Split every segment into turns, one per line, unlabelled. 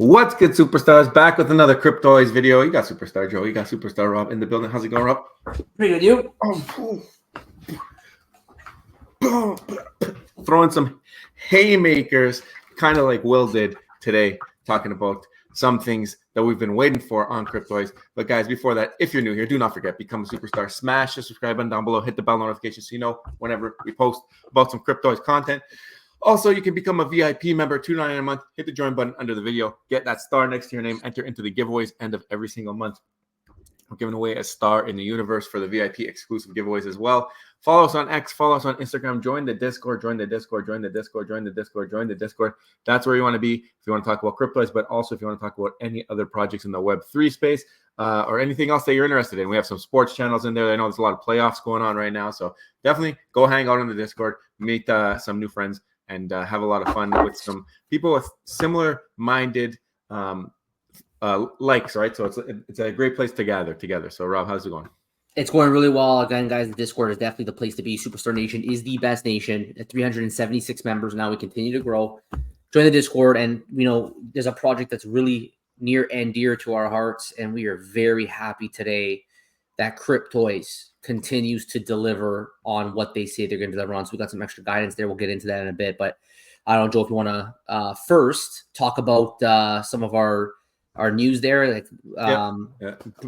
What's good, superstars? Back with another Cryptoys video. You got Superstar Joe, you got Superstar Rob in the building. How's it going, Rob?
Pretty good, you?
Throwing some haymakers, kind of like Will did today, talking about some things that we've been waiting for on Cryptoys. But guys, before that, if you're new here, do not forget, become a superstar. Smash the subscribe button down below. Hit the bell notification so you know whenever we post about some Cryptoys content. Also, you can become a VIP member, $2.99 a month. Hit the join button under the video. Get that star next to your name. Enter into the giveaways end of every single month. We're giving away a star in the universe for the VIP exclusive giveaways as well. Follow us on X. Follow us on Instagram. Join the Discord. Join the Discord. Join the Discord. Join the Discord. Join the Discord. That's where you want to be if you want to talk about Cryptoys, but also if you want to talk about any other projects in the Web3 space or anything else that you're interested in. We have some sports channels in there. I know there's a lot of playoffs going on right now, so definitely go hang out on the Discord, meet some new friends, and have a lot of fun with some people with similar-minded likes, right? So it's a great place to gather together. So, Rob, how's it going?
It's going really well. Again, guys, the Discord is definitely the place to be. Superstar Nation is the best nation. At 376 members now, we continue to grow. Join the Discord, and there's a project that's really near and dear to our hearts, and we are very happy today that Cryptoys continues to deliver on what they say they're going to deliver on. So we got some extra guidance there. We'll get into that in a bit, but I don't know, Joe, if you want to first talk about some of our news there,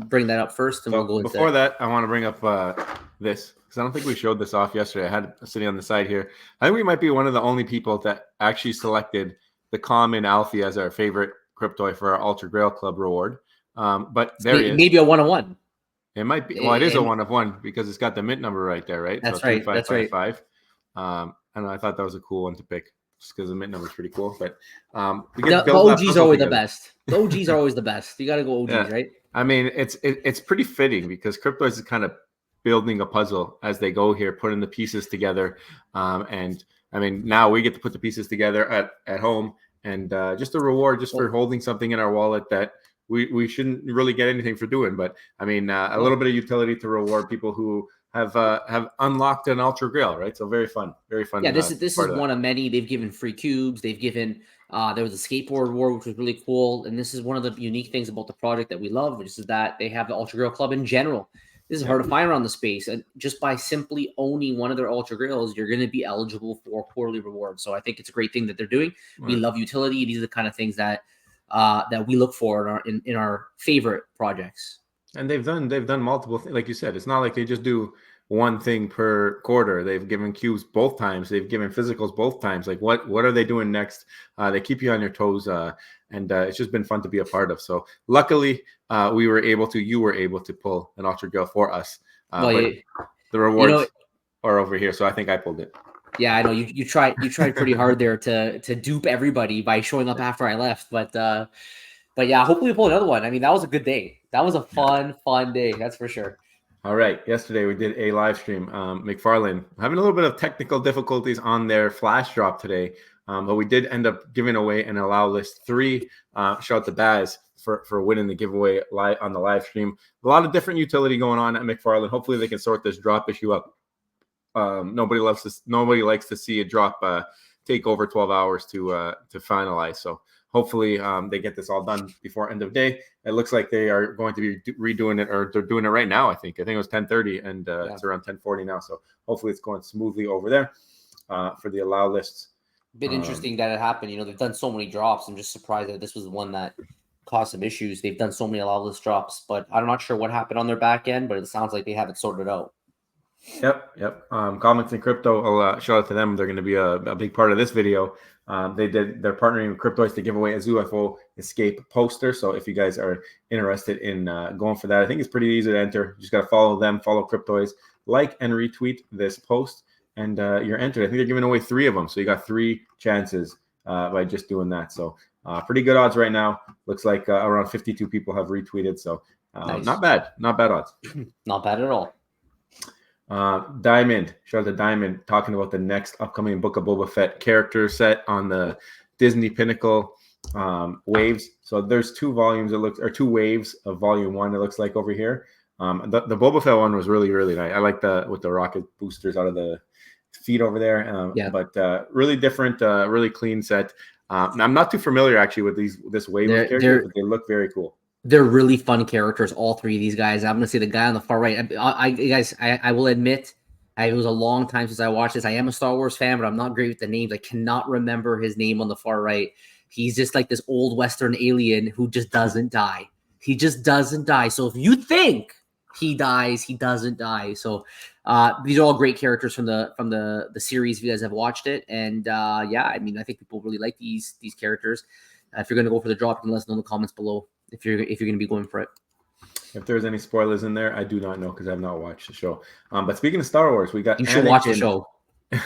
bring that up first, and
so
we'll go into
before that. I want to bring up this because I don't think we showed this off yesterday. I had it sitting on the side here. I think we might be one of the only people that actually selected the common Alfie as our favorite Cryptoy for our Ultra Grail Club reward. But there it is.
Maybe a 1-of-1.
It might be. Well, it is a 1-of-1 because it's got the mint number right there, right?
That's
so
right. That's right.
555. I don't know. I thought that was a cool one to pick just because the mint number is pretty cool. But
the OGs are always the best. The OGs are always the best. You got to go OGs, right?
I mean, it's pretty fitting because Cryptoys is kind of building a puzzle as they go here, putting the pieces together. And I mean, now we get to put the pieces together at home, and just a reward just for holding something in our wallet that we shouldn't really get anything for doing. But I mean, a little bit of utility to reward people who have unlocked an Ultra Grail, right? So very fun. Yeah,
this is one of many. They've given free cubes. They've given there was a skateboard reward, which was really cool. And this is one of the unique things about the project that we love, which is that they have the Ultra Grail Club in general. This is hard to find around the space. And just by simply owning one of their Ultra Grails, you're going to be eligible for quarterly rewards. So I think it's a great thing that they're doing. Right. We love utility. These are the kind of things that we look for in our favorite projects.
And they've done multiple things. Like you said, it's not like they just do one thing per quarter. They've given cubes both times. They've given physicals both times. Like what are they doing next? They keep you on your toes, and it's just been fun to be a part of. So luckily, you were able to pull an Ultra Grail for us. The rewards are over here, so I think I pulled it.
Yeah, I know you tried pretty hard there to dupe everybody by showing up after I left, but yeah, hopefully we pull another one. I mean, that was a good day. That was a fun day, that's for sure.
All right, yesterday we did a live stream. McFarlane having a little bit of technical difficulties on their flash drop today, but we did end up giving away an allow list 3. Shout out to Baz for winning the giveaway live on the live stream. A lot of different utility going on at McFarlane. Hopefully they can sort this drop issue up. Nobody likes to see a drop take over 12 hours to finalize. So hopefully they get this all done before end of day. It looks like they are going to be redoing it, or they're doing it right now. I think it was 10:30, and it's around 10:40 now. So hopefully it's going smoothly over there for the allow lists.
Bit interesting that it happened. They've done so many drops. I'm just surprised that this was the one that caused some issues. They've done so many allow list drops, but I'm not sure what happened on their back end. But it sounds like they have it sorted out.
Yep. Comments in Crypto, I'll shout out to them. They're going to be a big part of this video. They're partnering with Cryptoys to give away a UFO Escape poster. So if you guys are interested in going for that, I think it's pretty easy to enter. You just got to follow them, follow Cryptoys, like and retweet this post, and you're entered. I think they're giving away 3 of them. So you got 3 chances by just doing that. So pretty good odds right now. Looks like around 52 people have retweeted. So nice. Not bad odds.
Not bad at all.
Diamond, shout out to Diamond, talking about the next upcoming Book of Boba Fett character set on the Disney Pinnacle waves. So there's 2 waves of volume 1. It looks like over here. The Boba Fett one was really nice. I like with the rocket boosters out of the feet over there. But really different, really clean set. I'm not too familiar actually with this wave of characters, but they look very cool.
They're really fun characters, all three of these guys. I'm going to say the guy on the far right. I will admit, it was a long time since I watched this. I am a Star Wars fan, but I'm not great with the names. I cannot remember his name on the far right. He's just like this old Western alien who just doesn't die. He just doesn't die. So if you think he dies, he doesn't die. So these are all great characters from the series if you guys have watched it. And yeah, I mean, I think people really like these characters. If you're going to go for the drop, you can let us know in the comments below if you're going to be going for it.
If there's any spoilers in there, I do not know because I've not watched the show. But speaking of Star Wars, we got
you should watch the show.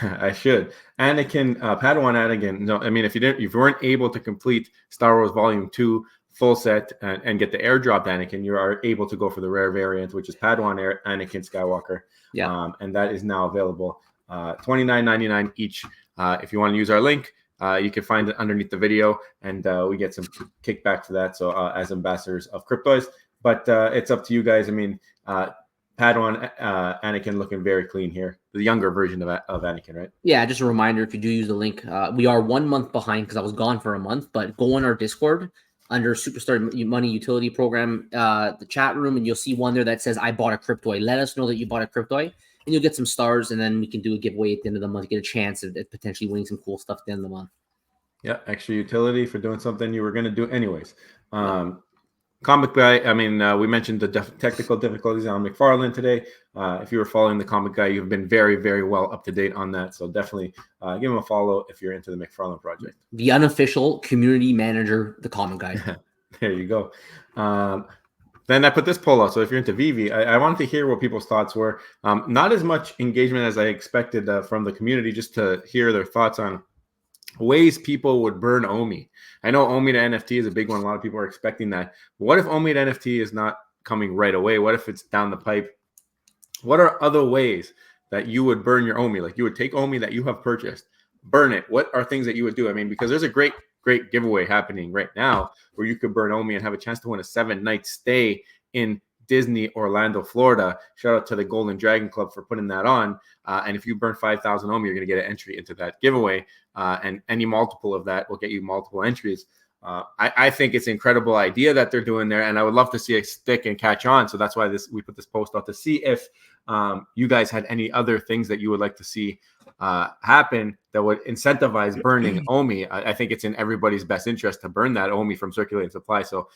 I should. Anakin, Padawan Anakin. No, I mean if you weren't able to complete Star Wars Volume 2 full set and get the airdrop Anakin, you are able to go for the rare variant, which is Padawan Anakin Skywalker.
Yeah.
And that is now available. $29.99 each. If you want to use our link, you can find it underneath the video, and we get some kickback for that. So as ambassadors of Cryptoys, but it's up to you guys. I mean, Padawan Anakin looking very clean here. The younger version of Anakin, right?
Yeah, just a reminder, if you do use the link, we are 1 month behind because I was gone for a month, but go on our Discord under Superstar Money Utility Program, the chat room, and you'll see one there that says, I bought a Cryptoy. Let us know that you bought a Cryptoy, and you'll get some stars, and then we can do a giveaway at the end of the month, get a chance at potentially winning some cool stuff at the end of the month.
Yeah, extra utility for doing something you were going to do anyways. Comic Guy, I mean, we mentioned the technical difficulties on McFarlane today. If you were following the Comic Guy, you've been very, very well up to date on that. So definitely give him a follow if you're into the McFarlane project.
The unofficial community manager, the Comic Guy.
There you go. Then I put this poll out. So if you're into Vivi, I wanted to hear what people's thoughts were. Not as much engagement as I expected from the community, just to hear their thoughts on ways people would burn Omi. I know Omi to NFT is a big one. A lot of people are expecting that. What if Omi to NFT is not coming right away? What if it's down the pipe? What are other ways that you would burn your Omi? Like you would take Omi that you have purchased, burn it. What are things that you would do? I mean, because there's a great giveaway happening right now where you could burn Omi and have a chance to win a 7-night stay in Disney Orlando, Florida. Shout out to the Golden Dragon Club for putting that on. And if you burn 5,000 Omi, you're going to get an entry into that giveaway. And any multiple of that will get you multiple entries. I think it's an incredible idea that they're doing there, and I would love to see it stick and catch on. So that's why we put this post out to see if you guys had any other things that you would like to see happen that would incentivize burning Omi. I think it's in everybody's best interest to burn that Omi from circulating supply. So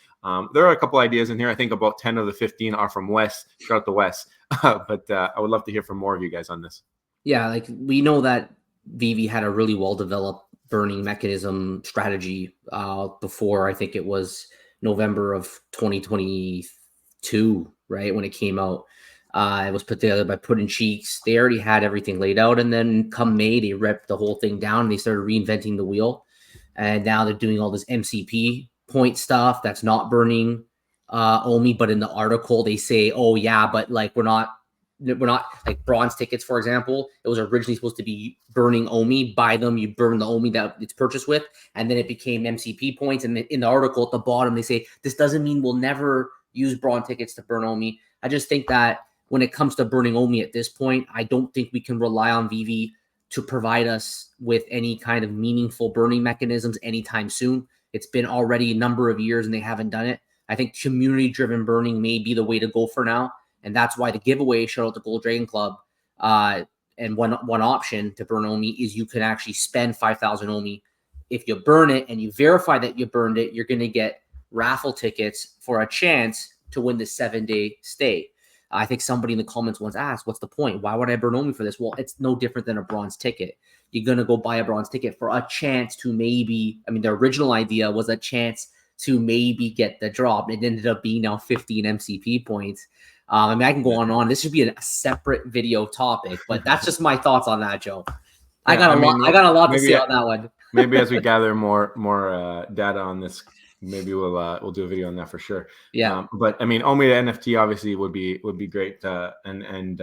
there are a couple ideas in here. I think about 10 of the 15 are from Wes. Shout out to Wes. But I would love to hear from more of you guys on this.
Yeah, like we know that Vivi had a really well-developed burning mechanism strategy before. I think it was November of 2022, right, when it came out. It was put together by Puddin' Cheeks. They already had everything laid out, and then come May, they ripped the whole thing down. And they started reinventing the wheel, and now they're doing all this MCP point stuff that's not burning Omi. But in the article, they say, "Oh yeah, but like we're not like bronze tickets, for example. It was originally supposed to be burning Omi. Buy them, you burn the Omi that it's purchased with, and then it became MCP points." And in the article at the bottom, they say this doesn't mean we'll never use bronze tickets to burn Omi. I just think that when it comes to burning Omi at this point, I don't think we can rely on Vivi to provide us with any kind of meaningful burning mechanisms anytime soon. It's been already a number of years and they haven't done it. I think community-driven burning may be the way to go for now. And that's why the giveaway, shout out to Gold Dragon Club, and one option to burn Omi is you can actually spend 5,000 Omi. If you burn it and you verify that you burned it, you're going to get raffle tickets for a chance to win the 7-day stay. I think somebody in the comments once asked, what's the point? Why would I burn Omi for this? Well, it's no different than a bronze ticket. You're going to go buy a bronze ticket for a chance to maybe, I mean, the original idea was a chance to maybe get the drop. It ended up being now 15 MCP points. I mean, I can go on and on. This should be a separate video topic, but that's just my thoughts on that, Joe. I got a lot to say on that one.
Maybe as we gather more data on this, maybe we'll do a video on that for sure.
Yeah.
But I mean, Omi to NFT obviously would be great, and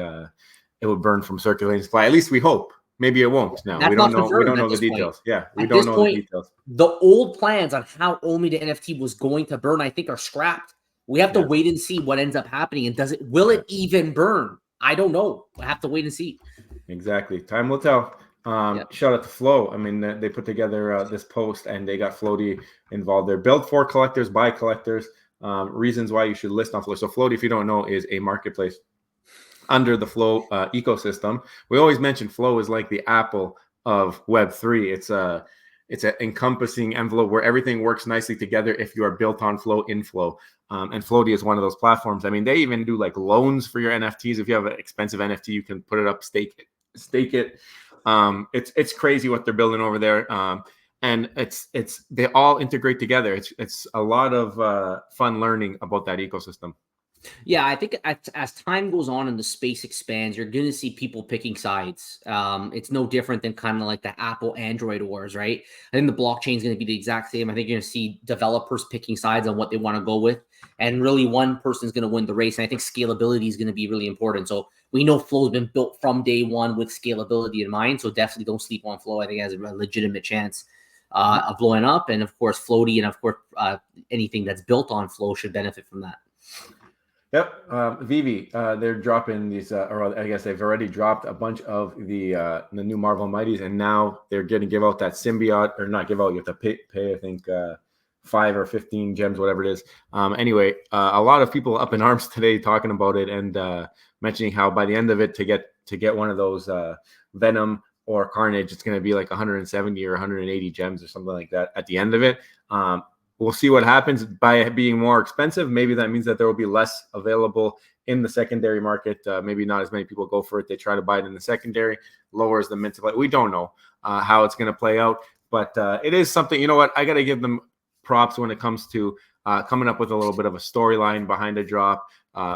it would burn from circulating supply. At least we hope. Maybe it won't. Now we don't know. We don't know the details. Yeah, we don't know the details.
The old plans on how Omi to NFT was going to burn, I think, are scrapped. We have to wait and see what ends up happening, and will it even burn? I don't know. We'll have to wait and see.
Exactly. Time will tell. Shout out to Flow. I mean, they put together this post and they got Floaty involved. They're built for collectors, by collectors. Reasons why you should list on Flow. So Floaty, if you don't know, is a marketplace under the Flow ecosystem. We always mention Flow is like the Apple of Web3. It's an encompassing envelope where everything works nicely together if you are built on Flow in Flow. And Floaty is one of those platforms. I mean, they even do like loans for your NFTs. If you have an expensive NFT, you can put it up, stake it. It's crazy what they're building over there. And they all integrate together. It's a lot of fun learning about that ecosystem.
Yeah, I think as time goes on and the space expands, you're going to see people picking sides. It's no different than kind of like the Apple Android wars, right? I think the blockchain is going to be the exact same. I think you're going to see developers picking sides on what they want to go with. And really one person's going to win the race. And I think scalability is going to be really important. So we know Flow has been built from day one with scalability in mind. So definitely don't sleep on Flow. I think it has a legitimate chance of blowing up. And of course, Floaty and of course, anything that's built on Flow should benefit from that.
Yep, Vivi, they're dropping these, or I guess they've already dropped a bunch of the new Marvel Mighties, and now they're going to give out that symbiote, or not give out, you have to pay I think, 5 or 15 gems, whatever it is. Anyway, a lot of people up in arms today talking about it and mentioning how by the end of it, to get one of those Venom or Carnage, it's going to be like 170 or 180 gems or something like that at the end of it. We'll see what happens by it being more expensive. Maybe that means that there will be less available in the secondary market. Maybe not as many people go for it. They try to buy it in the secondary, lowers the mint supply. We don't know how it's going to play out, but it is something. You know what? I got to give them props when it comes to coming up with a little bit of a storyline behind a drop,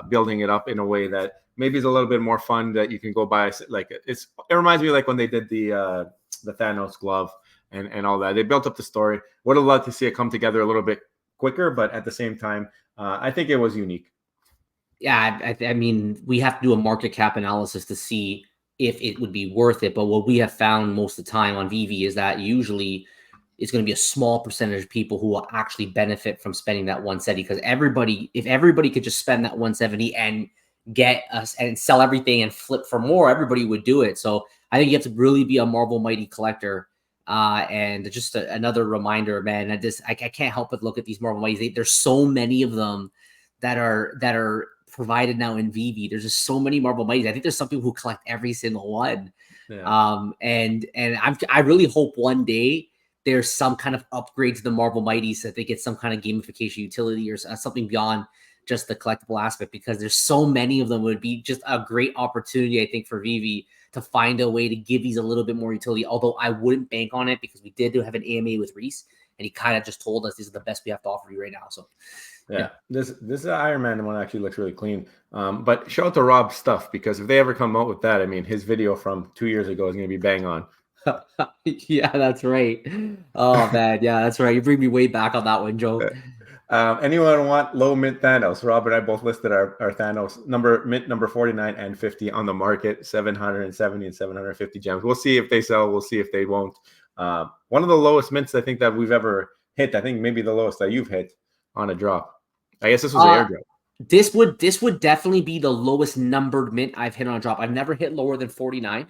building it up in a way that maybe is a little bit more fun that you can go buy. Like it reminds me like when they did the Thanos glove. And all that. They built up the story. Would have loved to see it come together a little bit quicker, but at the same time, I think it was unique.
Yeah, I mean, we have to do a market cap analysis to see if it would be worth it. But what we have found most of the time on VV is that usually it's going to be a small percentage of people who will actually benefit from spending that 170. Because if everybody could just spend that 170 and get us and sell everything and flip for more, everybody would do it. So I think you have to really be a Marvel Mighty collector. And just another reminder, man, I can't help but look at these Marvel Mighties. There's so many of them that are provided now in VV. There's just so many Marvel Mighties. I think there's some people who collect every single one. Yeah. And I really hope one day there's some kind of upgrade to the Marvel Mighties so that they get some kind of gamification utility or something beyond just the collectible aspect, because there's so many of them. It would be just a great opportunity, I think, for VV to find a way to give these a little bit more utility. Although I wouldn't bank on it because we did have an AMA with Reese, and he kind of just told us this is the best we have to offer you right now. So
yeah. This Iron Man one actually looks really clean. But shout out to Rob's stuff, because if they ever come out with that, I mean, his video from 2 years ago is going to be bang on.
Yeah, that's right. Oh man, yeah, that's right. You bring me way back on that one, Joe.
Anyone want low mint Thanos? Rob and I both listed our Thanos mint number 49 and 50 on the market, 770 and 750 gems. We'll see if they sell. We'll see if they won't. One of the lowest mints I think that we've ever hit. I think maybe the lowest that you've hit on a drop. I guess this was an airdrop.
This would definitely be the lowest numbered mint I've hit on a drop. I've never hit lower than 49.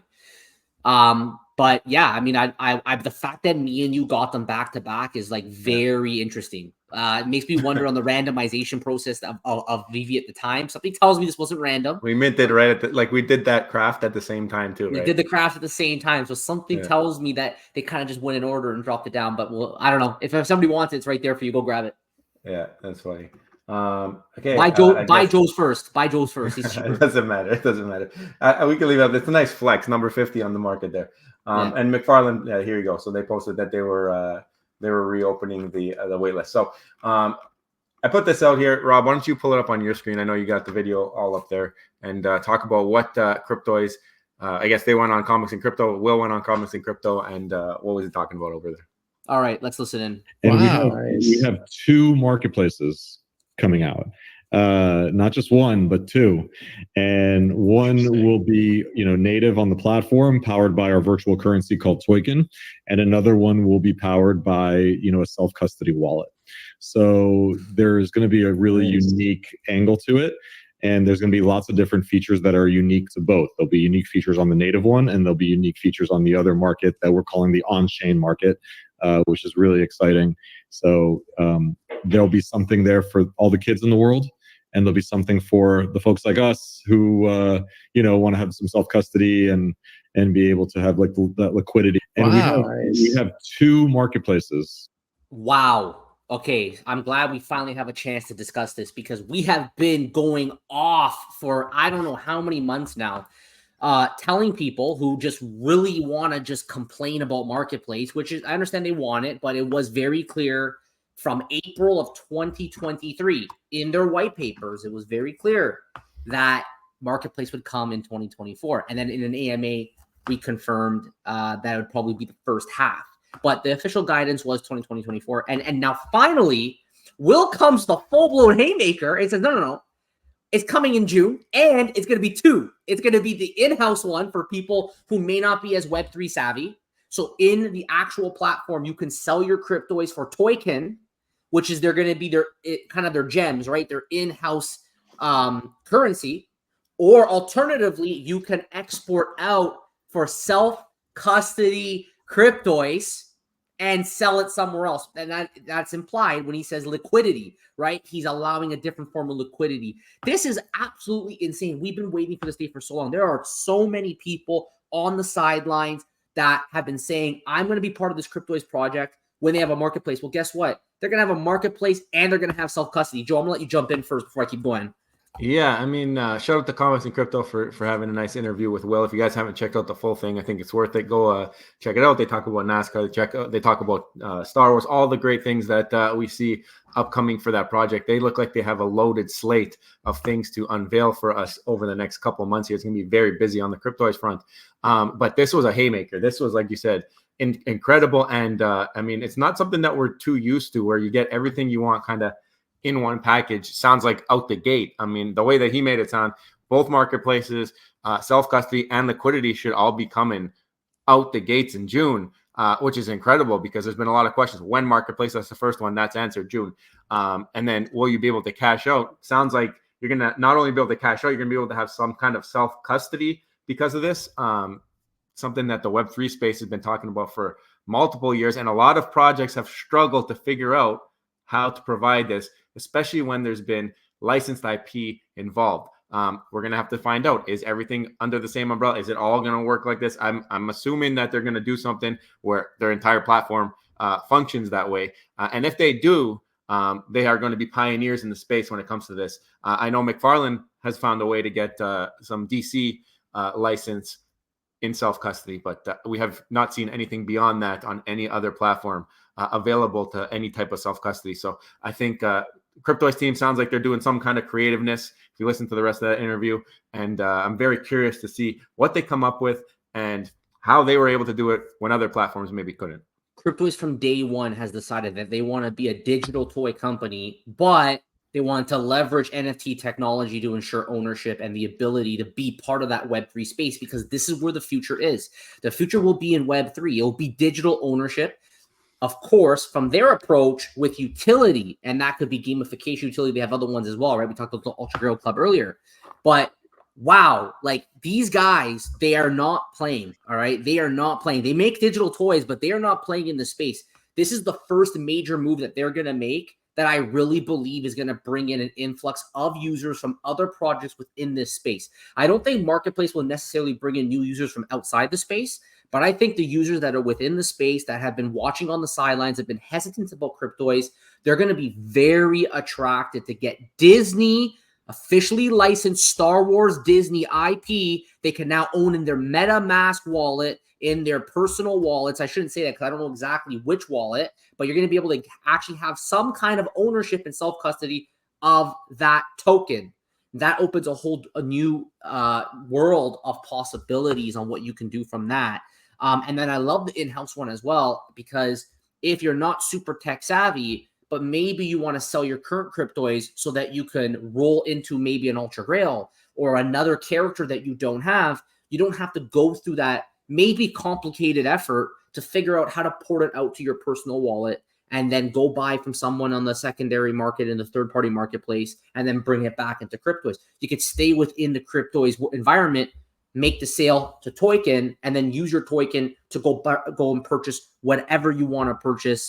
But yeah, I mean, I the fact that me and you got them back to back is like very interesting. It makes me wonder on the randomization process of VV at the time. Something tells me this wasn't random.
We minted right at the, we did that craft at the same time too, right?
We did the craft at the same time. So something tells me that they kind of just went in order and dropped it down. But well, I don't know. If somebody wants it, it's right there for you. Go grab it.
Yeah, that's funny. Okay.
Buy Joe's first. Buy Joe's first.
It doesn't matter. It doesn't matter. We can leave it up. It's a nice flex, number 50 on the market there. And McFarland, here you go. So they posted that they were reopening the wait list. So I put this out here. Rob, why don't you pull it up on your screen? I know you got the video all up there, and talk about what Cryptoys. I guess they went on Comics and Crypto. Will went on Comics and Crypto, and what was he talking about over there?
All right, let's listen in.
And we have 2 marketplaces coming out. Not just one, but 2. And one will be, native on the platform, powered by our virtual currency called Token. And another one will be powered by, a self-custody wallet. So there's going to be a really unique angle to it. And there's going to be lots of different features that are unique to both. There'll be unique features on the native one, and there'll be unique features on the other market that we're calling the on-chain market, which is really exciting. So there'll be something there for all the kids in the world, and there'll be something for the folks like us who want to have some self-custody and be able to have like that liquidity. And we have two marketplaces.
Wow. Okay, I'm glad we finally have a chance to discuss this, because we have been going off for I don't know how many months now, telling people who just really want to just complain about Marketplace, which is, I understand they want it, but it was very clear from April of 2023 in their white papers, it was very clear that Marketplace would come in 2024. And then in an AMA, we confirmed that would probably be the first half. But the official guidance was 2024. And now finally, Will comes the full-blown haymaker and says, no. It's coming in June, and it's going to be two. It's going to be the in-house one for people who may not be as Web3 savvy. So in the actual platform, you can sell your Cryptoys for Token, which is they're going to be their gems, right? Their in-house currency. Or alternatively, you can export out for self-custody Cryptoys and sell it somewhere else. And that's implied when he says liquidity, right? He's allowing a different form of liquidity. This is absolutely insane. We've been waiting for this day for so long. There are so many people on the sidelines that have been saying, I'm going to be part of this Cryptoys project when they have a marketplace. Well, guess what? They're going to have a marketplace and they're going to have self-custody. Joe, I'm going to let you jump in first before I keep going.
Yeah, I mean, shout out to Comics and Crypto for having a nice interview with Will. If you guys haven't checked out the full thing, I think it's worth it. Go check it out. They talk about NASCAR. They talk about Star Wars, all the great things that we see upcoming for that project. They look like they have a loaded slate of things to unveil for us over the next couple of months here. It's going to be very busy on the Cryptoys front. But this was a haymaker. This was, like you said, incredible. And I mean, it's not something that we're too used to, where you get everything you want kind of in one package. Sounds like out the gate. I mean, the way that he made it sound, both marketplaces, self-custody and liquidity should all be coming out the gates in June, which is incredible, because there's been a lot of questions. When marketplace, that's the first one, that's answered June. And then will you be able to cash out? Sounds like you're going to not only be able to cash out, you're going to be able to have some kind of self-custody because of this. Something that the Web3 space has been talking about for multiple years. And a lot of projects have struggled to figure out how to provide this, especially when there's been licensed IP involved. We're going to have to find out, is everything under the same umbrella? Is it all going to work like this? I'm assuming that they're going to do something where their entire platform functions that way. And if they do, they are going to be pioneers in the space when it comes to this. I know McFarlane has found a way to get some DC license in self-custody, but we have not seen anything beyond that on any other platform available to any type of self-custody. So I think Cryptoys team sounds like they're doing some kind of creativeness if you listen to the rest of that interview. And I'm very curious to see what they come up with and how they were able to do it when other platforms maybe couldn't.
Cryptoys from day one has decided that they want to be a digital toy company, but they want to leverage NFT technology to ensure ownership and the ability to be part of that Web3 space, because this is where the future is. The future will be in Web3. It'll be digital ownership, of course, from their approach with utility, and that could be gamification utility. They have other ones as well, right? We talked about the Ultra Grail Club earlier. But wow, like these guys, they are not playing, all right? They are not playing. They make digital toys, but they are not playing in the space. This is the first major move that they're going to make that I really believe is going to bring in an influx of users from other projects within this space. I don't think Marketplace will necessarily bring in new users from outside the space, but I think the users that are within the space that have been watching on the sidelines, have been hesitant about Cryptoys, they're going to be very attracted to get Disney officially licensed Star Wars Disney IP they can now own in their MetaMask wallet, in their personal wallets. I shouldn't say that because I don't know exactly which wallet, but you're going to be able to actually have some kind of ownership and self-custody of that token. That opens a new world of possibilities on what you can do from that. And then I love the in-house one as well, because if you're not super tech savvy, but maybe you want to sell your current Cryptoys so that you can roll into maybe an Ultra Grail or another character that you don't have, you don't have to go through that maybe complicated effort to figure out how to port it out to your personal wallet and then go buy from someone on the secondary market in the third-party marketplace and then bring it back into Cryptoys. You could stay within the Cryptoys environment, make the sale to Token, and then use your Token to go and purchase whatever you want to purchase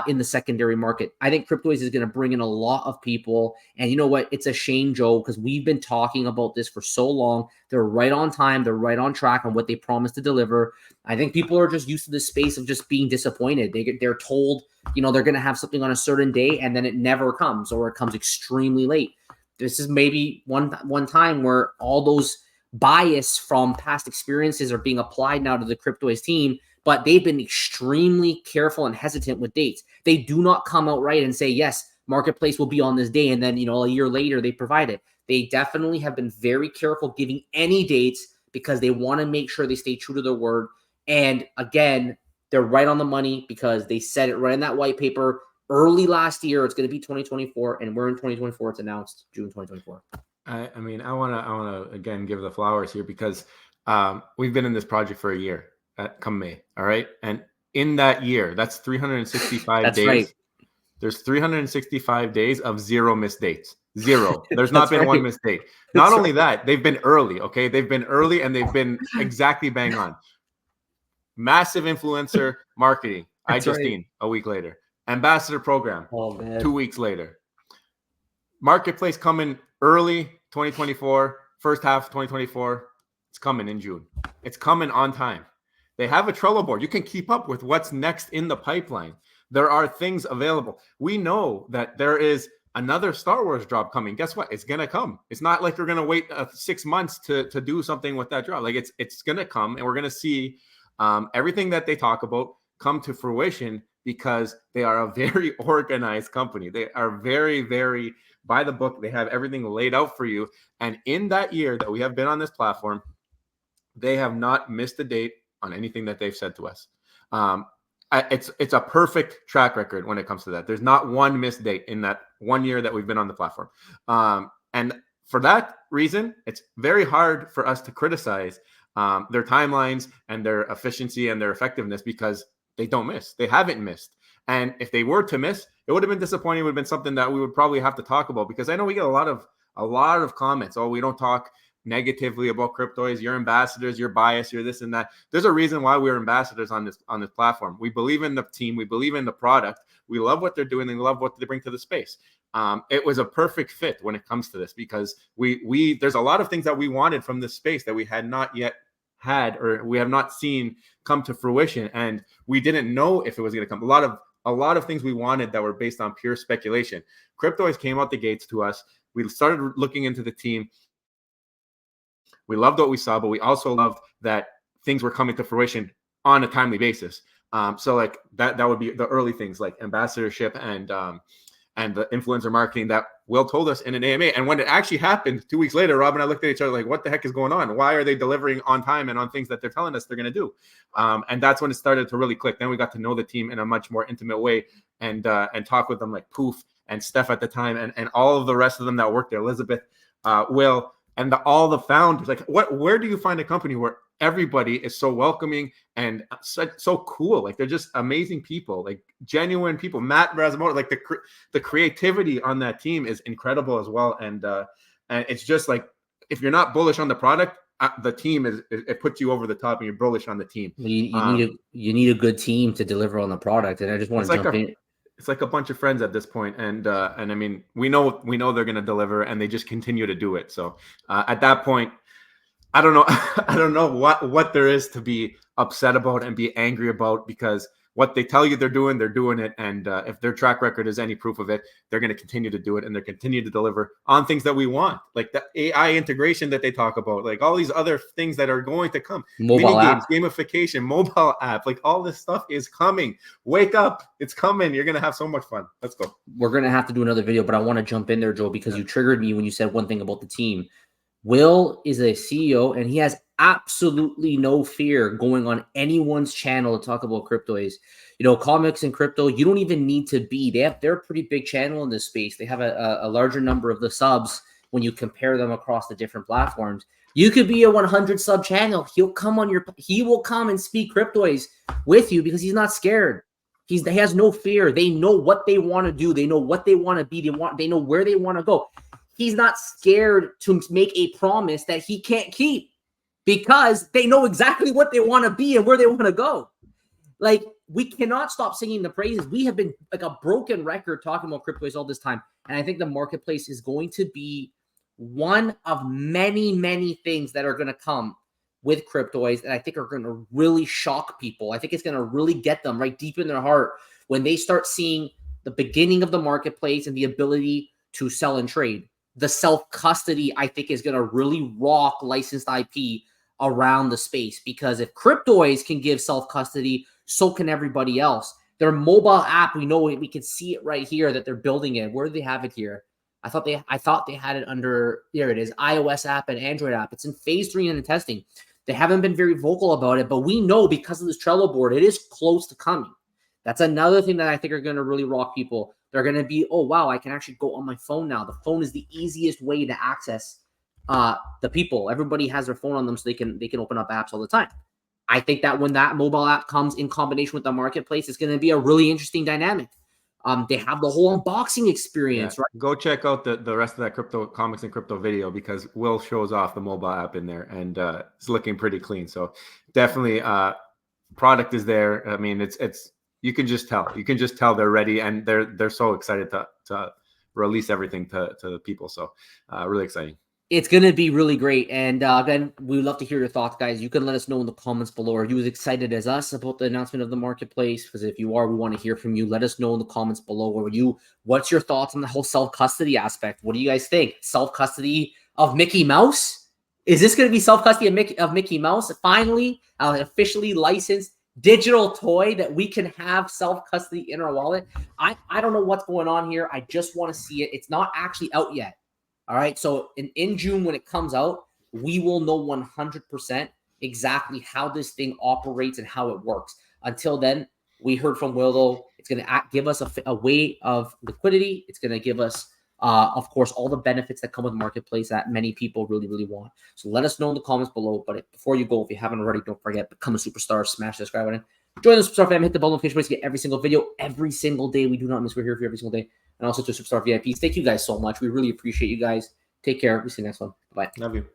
in the secondary market. I think Cryptoys is going to bring in a lot of people. And you know what? It's a shame, Joe, because we've been talking about this for so long. They're right on time. They're right on track on what they promised to deliver. I think people are just used to this space of just being disappointed. They're told, you know, they're going to have something on a certain day, and then it never comes, or it comes extremely late. This is maybe one time where all those bias from past experiences are being applied now to the Cryptoys team, but they've been extremely careful and hesitant with dates. They do not come out right and say, yes, marketplace will be on this day, and then, you know, a year later they provide it. They definitely have been very careful giving any dates because they want to make sure they stay true to their word. And again, they're right on the money because they said it right in that white paper early last year. It's going to be 2024, and we're in 2024. It's announced June 2024.
I mean, I want to again give the flowers here because we've been in this project for a year. Come May, all right, and in that year, that's 365
That's
days.
right.
There's 365 days of zero missed dates. Zero. There's not been
right.
one missed date. Not only that, they've been early. Okay, they've been early and they've been exactly bang on. Massive influencer marketing. Justine, a week later. Ambassador program. 2 weeks later. Marketplace coming early 2024, first half 2024. It's coming in June. It's coming on time. They have a Trello board. You can keep up with what's next in the pipeline. There are things available. We know that there is another Star Wars drop coming. Guess what? It's going to come. It's not like we're going to wait 6 months to do something with that drop. Like it's going to come, and we're going to see everything that they talk about come to fruition because they are a very organized company. They are very, very by the book. They have everything laid out for you. And in that year that we have been on this platform, they have not missed a date on anything that they've said to us. It's a perfect track record when it comes to that. There's not one missed date in that 1 year that we've been on the platform. And for that reason, it's very hard for us to criticize their timelines and their efficiency and their effectiveness because they don't miss. They haven't missed. And if they were to miss, it would have been disappointing. It would have been something that we would probably have to talk about because I know we get a lot of comments. Oh, we don't talk negatively about Cryptoys. You're ambassadors, you're biased, you're this and that. There's a reason why we're ambassadors on this platform. We believe in the team, we believe in the product, we love what they're doing, and we love what they bring to the space. It was a perfect fit when it comes to this because we there's a lot of things that we wanted from this space that we had not yet had or we have not seen come to fruition, and we didn't know if it was going to come. A lot of things we wanted that were based on pure speculation. Cryptoys came out the gates to us. We started looking into the team. We loved what we saw, but we also loved that things were coming to fruition on a timely basis. So like that would be the early things like ambassadorship and the influencer marketing that Will told us in an AMA. And when it actually happened 2 weeks later, Rob and I looked at each other like, what the heck is going on? Why are they delivering on time and on things that they're telling us they're going to do? And that's when it started to really click. Then we got to know the team in a much more intimate way and talk with them like Poof and Steph at the time and all of the rest of them that worked there, Elizabeth, Will, and all the founders. Like, where do you find a company where everybody is so welcoming and so cool? Like, they're just amazing people, like genuine people. Matt Rasimoto, like the creativity on that team is incredible as well. And it's just like, if you're not bullish on the product, the team it puts you over the top, and you're bullish on the team.
You need a good team to deliver on the product. And I just want to jump in.
It's like a bunch of friends at this point, and I mean, we know they're going to deliver, and they just continue to do it. So at that point, I don't know what there is to be upset about and be angry about, because what they tell you they're doing it, and if their track record is any proof of it, they're going to continue to do it, and they're continue to deliver on things that we want, like the AI integration that they talk about, like all these other things that are going to come, mini games, gamification, mobile app, like all this stuff is coming. Wake up, it's coming. You're going to have so much fun. Let's go.
We're going to have to do another video, but I want to jump in there, Joe, because you triggered me when you said one thing about the team. Will is a CEO, and he has absolutely no fear going on anyone's channel to talk about Cryptoys. You know, comics and crypto, you don't even need to be. They're a pretty big channel in this space. They have a larger number of the subs when you compare them across the different platforms. You could be a 100 sub channel. He will come and speak Cryptoys with you because he's not scared. He has no fear. They know what they want to do. They know what they want to be. They know where they want to go. He's not scared to make a promise that he can't keep because they know exactly what they want to be and where they want to go. Like, we cannot stop singing the praises. We have been like a broken record talking about Cryptoys all this time. And I think the marketplace is going to be one of many, many things that are going to come with Cryptoys that I think are going to really shock people. I think it's going to really get them right deep in their heart when they start seeing the beginning of the marketplace and the ability to sell and trade. The self-custody, I think, is going to really rock licensed IP around the space, because if Cryptoys can give self-custody, so can everybody else. Their mobile app, we know it, we can see it right here that they're building it. Where do they have it here? I thought they had it under, there it is, iOS app and Android app. It's in phase 3 in testing. They haven't been very vocal about it, but we know because of this Trello board, it is close to coming. That's another thing that I think are going to really rock people. They're going to be, oh, wow, I can actually go on my phone now. The phone is the easiest way to access the people. Everybody has their phone on them, so they can open up apps all the time. I think that when that mobile app comes in combination with the marketplace, it's going to be a really interesting dynamic. They have the whole unboxing experience, right?
Go check out the rest of that crypto comics and crypto video, because Will shows off the mobile app in there, and it's looking pretty clean. So definitely, product is there. I mean, it's you can just tell. You can just tell they're ready, and they're so excited to release everything to the people. So really exciting.
It's going to be really great. And again, we'd love to hear your thoughts, guys. You can let us know in the comments below. Are you as excited as us about the announcement of the marketplace? Because if you are, we want to hear from you. Let us know in the comments below. What's your thoughts on the whole self-custody aspect? What do you guys think? Self-custody of Mickey Mouse? Is this going to be self-custody of Mickey Mouse? Finally, an officially licensed digital toy that we can have self-custody in our wallet. I don't know what's going on here. I just want to see it. It's not actually out yet. All right, so in June when it comes out, we will know 100% exactly how this thing operates and how it works. Until then, we heard from Will, though, it's going to give us a way of liquidity. It's going to give us, of course, all the benefits that come with the marketplace that many people really, really want. So let us know in the comments below. But before you go, if you haven't already, don't forget, become a superstar, smash the subscribe button. Join the Superstar fam, hit the bell notification to get every single video, every single day. We do not miss. We're here for you every single day. And also to Superstar VIPs. Thank you guys so much. We really appreciate you guys. Take care. We'll see you next one. Bye.
Love you.